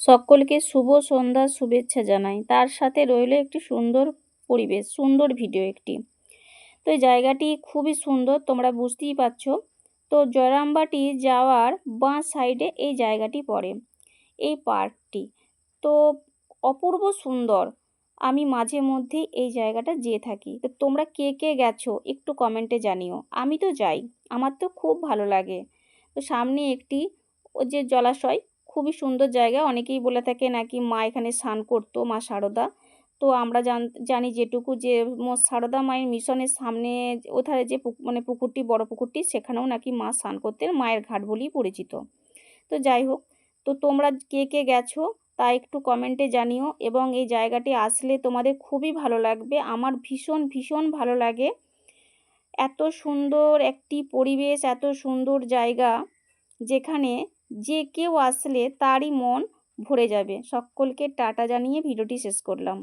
সকলকে শুভ সন্ধ্যার শুভেচ্ছা জানাই। তার সাথে রইল একটি সুন্দর পরিবেশ, সুন্দর ভিডিও একটি। তো এই জায়গাটি খুবই সুন্দর, তোমরা বুঝতেই পারছ। তো জয়রামবাটি যাওয়ার বাঁ সাইডে এই জায়গাটি পড়ে, এই পার্কটি। তো অপূর্ব সুন্দর। আমি মাঝে মধ্যেই এই জায়গাটা যেয়ে থাকি। তো তোমরা কে কে গেছো একটু কমেন্টে জানিও। আমি তো যাই, আমার তো খুব ভালো লাগে। তো সামনে একটি যে জলাশয়, খুবই সুন্দর জায়গা। অনেকেই বলে থাকে নাকি মা এখানে স্নান করতো, মা সারদা। তো আমরা জানি যেটুকু যে সারদা মায়ের মিশনের সামনে ওধারে যে মানে পুকুরটি, বড় পুকুরটি, সেখানেও নাকি মা স্নান করতেন, মায়ের ঘাট বলেই পরিচিত। তো যাই হোক, তো তোমরা কে কে গেছো তা একটু কমেন্টে জানিও, এবং এই জায়গাটি আসলে তোমাদের খুবই ভালো লাগবে। আমার ভীষণ ভীষণ ভালো লাগে। এত সুন্দর একটি পরিবেশ, এত সুন্দর জায়গা, যেখানে যে কেউ আসলে তারই মন ভরে যাবে। সকলকে টাটা জানিয়ে ভিডিওটি শেষ করলাম।